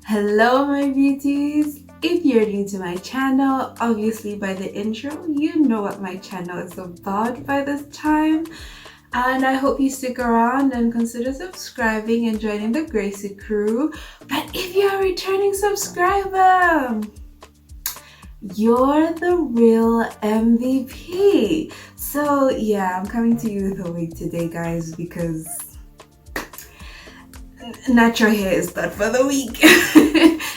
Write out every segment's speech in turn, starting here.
Hello my beauties! If you're new to my channel, obviously by the intro, you know what my channel is about by this time. And I hope you stick around and consider subscribing and joining the Gracie crew. But if you're a returning subscriber, you're the real MVP. So yeah, I'm coming to you with a wig today, guys, because natural hair is not for the weak.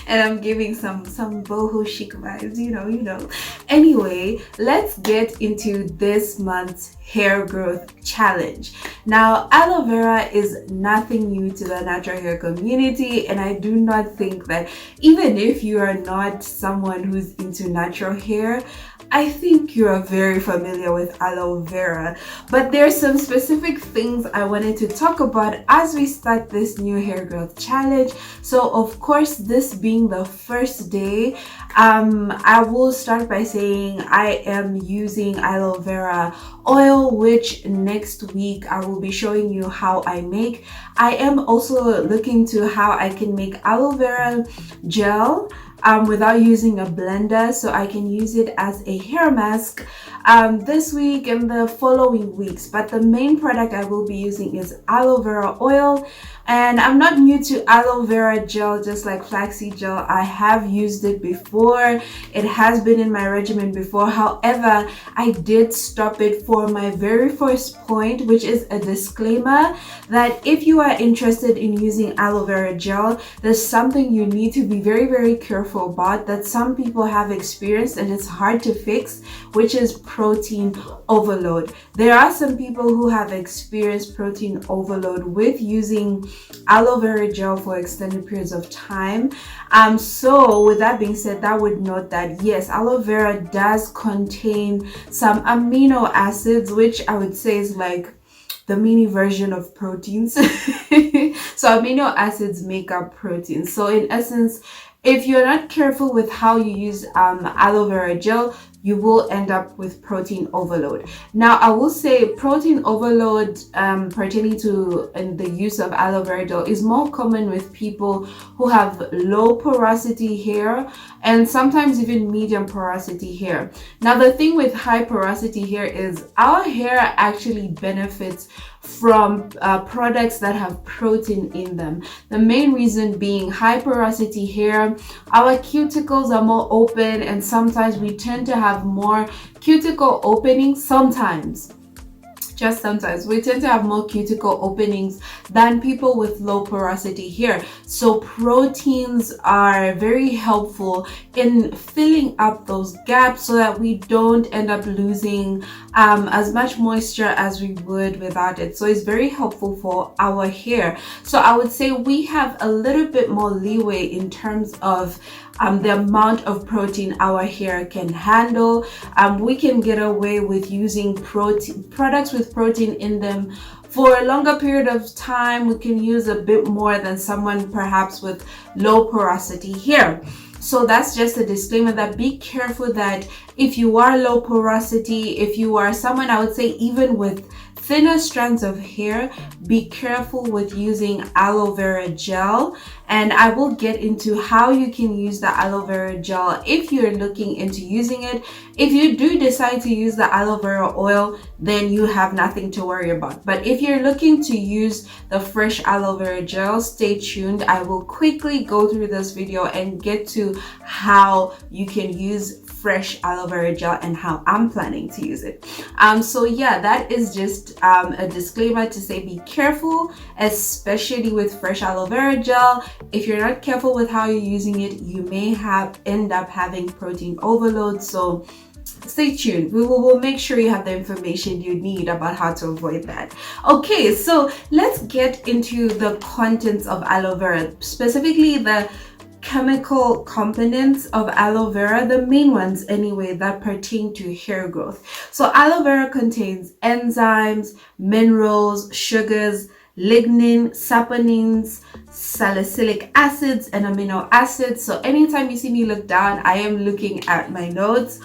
And I'm giving some boho chic vibes, you know. Anyway, let's get into this month's hair growth challenge. Now, aloe vera is nothing new to the natural hair community, and I do not think that even if you are not someone who's into natural hair, I think you are very familiar with aloe vera, but there's some specific things I wanted to talk about as we start this new hair growth challenge. So of course, this being the first day, I will start by saying I am using aloe vera oil, which next week I will be showing you how I make. I am also looking to how I can make aloe vera gel without using a blender, so I can use it as a hair mask this week and the following weeks. But the main product I will be using is aloe vera oil, and I'm not new to aloe vera gel, just like flaxseed gel. I have used it before. It has been in my regimen before. However, I did stop it for my very first point, which is a disclaimer that if you are interested in using aloe vera gel, there's something you need to be very, very careful about that some people have experienced and it's hard to fix, which is protein overload. There are some people who have experienced protein overload with using aloe vera gel for extended periods of time. So with that being said, that would note that yes, aloe vera does contain some amino acids, which I would say is like the mini version of proteins. So amino acids make up proteins. So in essence, if you're not careful with how you use aloe vera gel, you will end up with protein overload. Now, I will say protein overload pertaining to the use of aloe vera gel is more common with people who have low porosity hair and sometimes even medium porosity hair. Now, the thing with high porosity hair is our hair actually benefits from products that have protein in them. The main reason being high porosity hair, our cuticles are more open, and sometimes we tend to have more cuticle openings. Just sometimes we tend to have more cuticle openings than people with low porosity hair. So proteins are very helpful in filling up those gaps so that we don't end up losing as much moisture as we would without it. So it's very helpful for our hair. So I would say we have a little bit more leeway in terms of the amount of protein our hair can handle. We can get away with using products with protein in them for a longer period of time. We can use a bit more than someone perhaps with low porosity hair. So that's just a disclaimer that be careful that if you are low porosity, if you are someone, I would say even with thinner strands of hair, be careful with using aloe vera gel. And I will get into how you can use the aloe vera gel if you're looking into using it. If you do decide to use the aloe vera oil, then you have nothing to worry about. But if you're looking to use the fresh aloe vera gel, stay tuned. I will quickly go through this video and get to how you can use fresh aloe vera gel and how I'm planning to use it. So yeah, that is just a disclaimer to say be careful, especially with fresh aloe vera gel. If you're not careful with how you're using it, you may end up having protein overload. So stay tuned. We'll make sure you have the information you need about how to avoid that. Okay, so let's get into the contents of aloe vera, specifically the chemical components of aloe vera, the main ones anyway that pertain to hair growth. So aloe vera contains enzymes, minerals, sugars, lignin, saponins, salicylic acids, and amino acids. So anytime you see me look down, I am looking at my notes.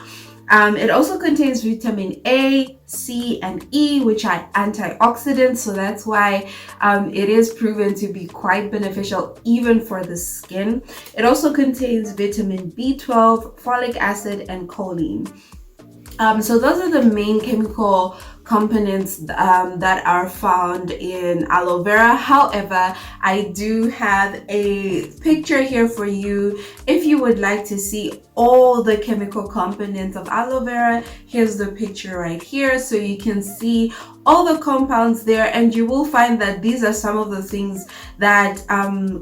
It also contains vitamin A, C, and E, which are antioxidants. So that's why it is proven to be quite beneficial even for the skin. It also contains vitamin B12, folic acid, and choline. So those are the main chemical components that are found in aloe vera. However, I do have a picture here for you if you would like to see all the chemical components of aloe vera. Here's the picture right here, so you can see all the compounds there, and you will find that these are some of the things that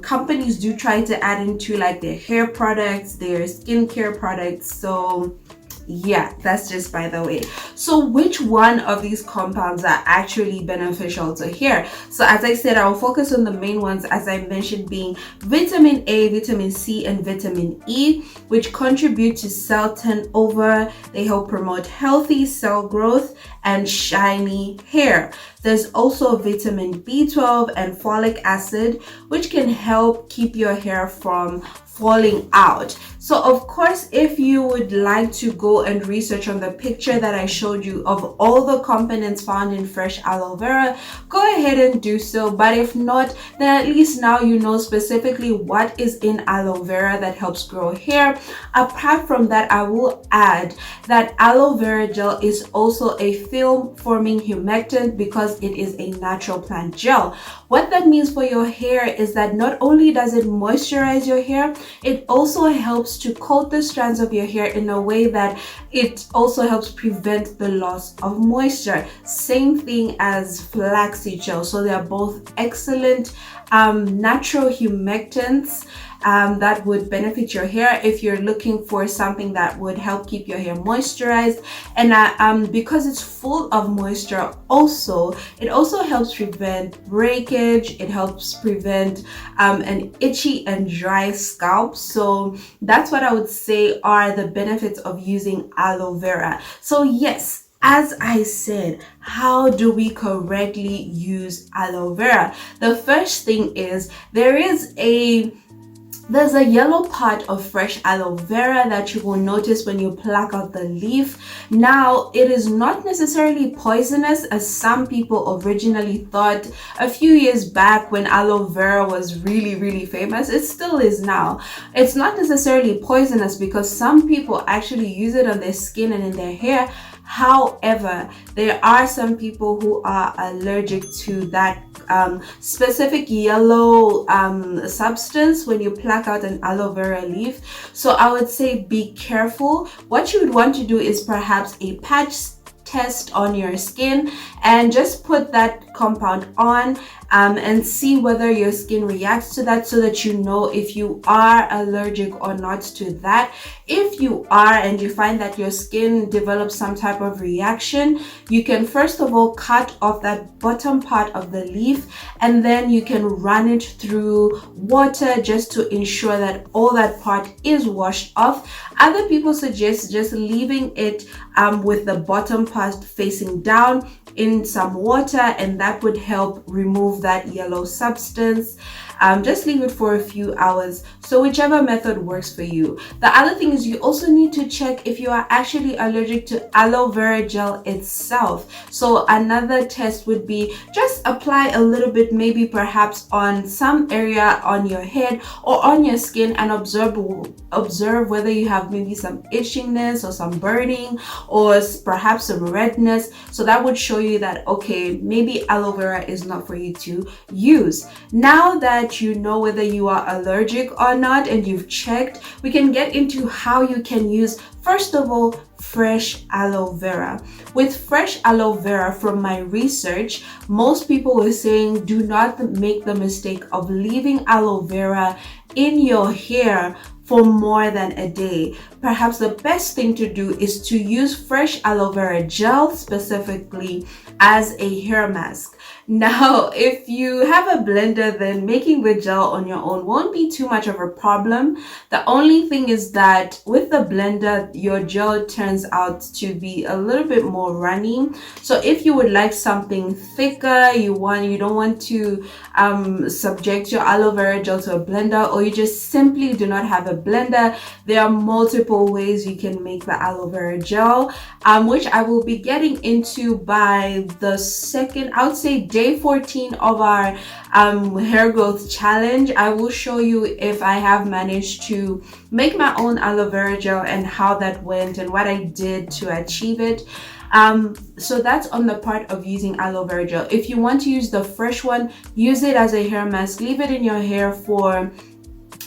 companies do try to add into like their hair products, their skincare products. So yeah, that's just by the way. So which one of these compounds are actually beneficial to hair? So as I said, I will focus on the main ones, as I mentioned, being vitamin A, vitamin C, and vitamin E, which contribute to cell turnover. They help promote healthy cell growth and shiny hair. There's also vitamin B12 and folic acid, which can help keep your hair from falling out. So of course, if you would like to go and research on the picture that I showed you of all the components found in fresh aloe vera, go ahead and do so. But if not, then at least now you know specifically what is in aloe vera that helps grow hair. Apart from that, I will add that aloe vera gel is also a film forming humectant because it is a natural plant gel. What that means for your hair is that not only does it moisturize your hair, it also helps to coat the strands of your hair in a way that it also helps prevent the loss of moisture. Same thing as flaxseed gel. So they are both excellent natural humectants that would benefit your hair if you're looking for something that would help keep your hair moisturized. And because it's full of moisture, it also helps prevent breakage. It helps prevent an itchy and dry scalp. So that's what I would say are the benefits of using aloe vera. So yes, as I said, how do we correctly use aloe vera? The first thing is there's a yellow part of fresh aloe vera that you will notice when you pluck out the leaf. Now, it is not necessarily poisonous as some people originally thought a few years back when aloe vera was really famous. It still is now. It's not necessarily poisonous because some people actually use it on their skin and in their hair. However, there are some people who are allergic to that specific yellow substance when you pluck out an aloe vera leaf. So I would say be careful. What you would want to do is perhaps a patch test on your skin and just put that compound on and see whether your skin reacts to that, so that you know if you are allergic or not to that. If you are and you find that your skin develops some type of reaction, you can first of all cut off that bottom part of the leaf, and then you can run it through water just to ensure that all that part is washed off. Other people suggest just leaving it with the bottom part facing down in some water, and that would help remove that yellow substance. Just leave it for a few hours. So whichever method works for you. The other thing is you also need to check if you are actually allergic to aloe vera gel itself. So another test would be just apply a little bit, maybe perhaps on some area on your head or on your skin, and observe whether you have maybe some itchiness or some burning or perhaps some redness. So that would show you that, okay, maybe aloe vera is not for you to use. Now that you know whether you are allergic or not and you've checked, we can get into how you can use, first of all, fresh aloe vera. With fresh aloe vera, from my research, most people were saying do not make the mistake of leaving aloe vera in your hair for more than a day. Perhaps the best thing to do is to use fresh aloe vera gel specifically as a hair mask. Now, if you have a blender, then making the gel on your own won't be too much of a problem. The only thing is that with the blender, your gel turns out to be a little bit more runny. So if you would like something thicker, you don't want to subject your aloe vera gel to a blender or you just simply do not have a blender, there are multiple ways you can make the aloe vera gel, which I will be getting into by the second, I would say day 14 of our hair growth challenge. I will show you if I have managed to make my own aloe vera gel and how that went and what I did to achieve it. So that's on the part of using aloe vera gel. If you want to use the fresh one, use it as a hair mask, leave it in your hair for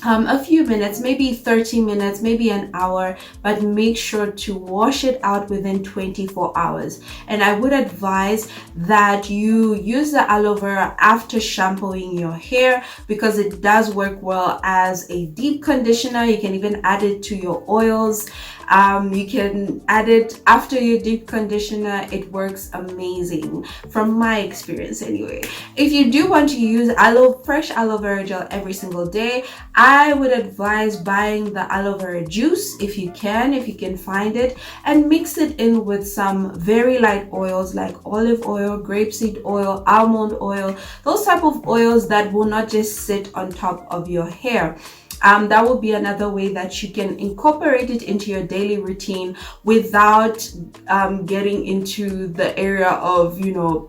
a few minutes, maybe 30 minutes, maybe an hour, but make sure to wash it out within 24 hours. And I would advise that you use the aloe vera after shampooing your hair, because it does work well as a deep conditioner. You can even add it to your oils. You can add it after your deep conditioner. It works amazing from my experience anyway. If you do want to use fresh aloe vera gel every single day, I would advise buying the aloe vera juice if you can find it, and mix it in with some very light oils like olive oil, grapeseed oil, almond oil, those type of oils that will not just sit on top of your hair. That will be another way that you can incorporate it into your daily routine without getting into the area of,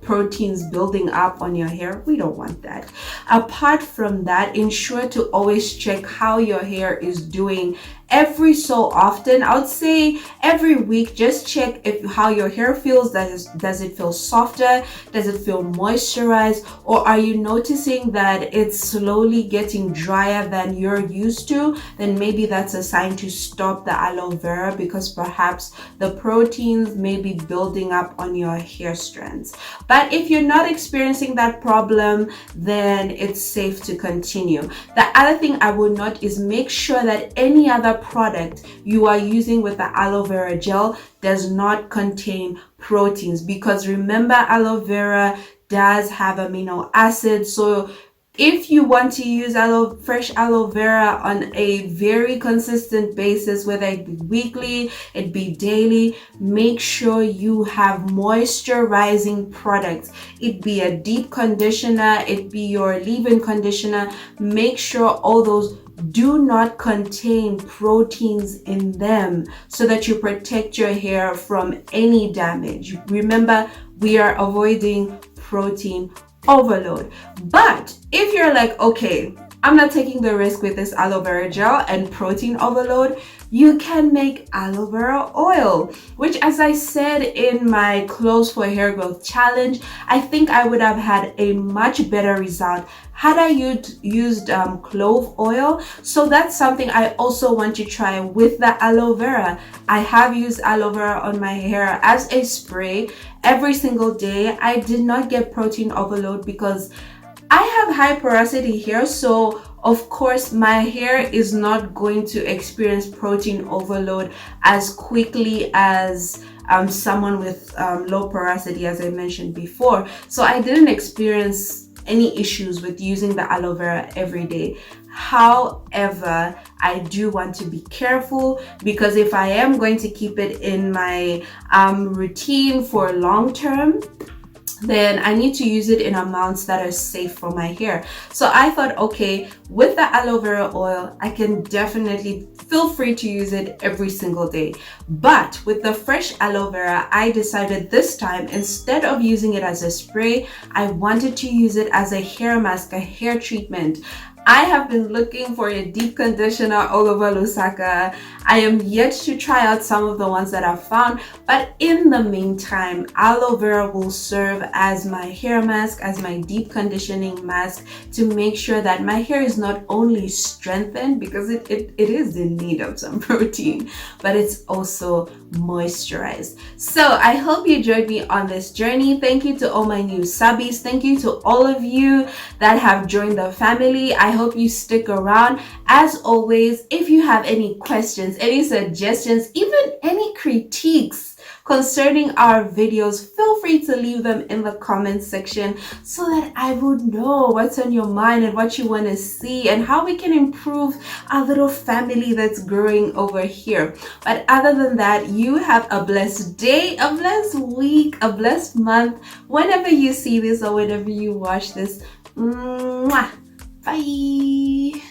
proteins building up on your hair. We don't want that. Apart from that, ensure to always check how your hair is doing every so often. I would say every week, just check how your hair feels. Does it feel softer? Does it feel moisturized? Or are you noticing that it's slowly getting drier than you're used to? Then maybe that's a sign to stop the aloe vera, because perhaps the proteins may be building up on your hair strands. But if you're not experiencing that problem, then it's safe to continue. The other thing I would note is make sure that any other product you are using with the aloe vera gel does not contain proteins, because remember, aloe vera does have amino acids. So if you want to use fresh aloe vera on a very consistent basis, whether it be weekly, it be daily, make sure you have moisturizing products. It be a deep conditioner, it be your leave-in conditioner. Make sure all those do not contain proteins in them, so that you protect your hair from any damage. Remember, we are avoiding protein overload. But if you're like, okay, I'm not taking the risk with this aloe vera gel and protein overload, you can make aloe vera oil, which, as I said in my Clothes for Hair Growth challenge, I think I would have had a much better result had I used clove oil. So that's something I also want to try with the aloe vera. I have used aloe vera on my hair as a spray every single day. I did not get protein overload because I have high porosity hair, so of course my hair is not going to experience protein overload as quickly as someone with low porosity, as I mentioned before. So I didn't experience any issues with using the aloe vera every day. However, I do want to be careful, because if I am going to keep it in my routine for long term, then I need to use it in amounts that are safe for my hair. So I thought, okay, with the aloe vera oil, I can definitely feel free to use it every single day. But with the fresh aloe vera, I decided this time, instead of using it as a spray, I wanted to use it as a hair mask, a hair treatment. I have been looking for a deep conditioner all over Lusaka. I am yet to try out some of the ones that I've found, but in the meantime, aloe vera will serve as my hair mask, as my deep conditioning mask, to make sure that my hair is not only strengthened, because it is in need of some protein, but it's also moisturized. So I hope you joined me on this journey. Thank you to all my new subbies. Thank you to all of you that have joined the family. I hope you stick around. As always, if you have any questions, any suggestions, even any critiques concerning our videos, feel free to leave them in the comment section so that I would know what's on your mind and what you want to see and how we can improve our little family that's growing over here. But other than that, you have a blessed day, a blessed week, a blessed month whenever you see this or whenever you watch this. Mwah! Bye.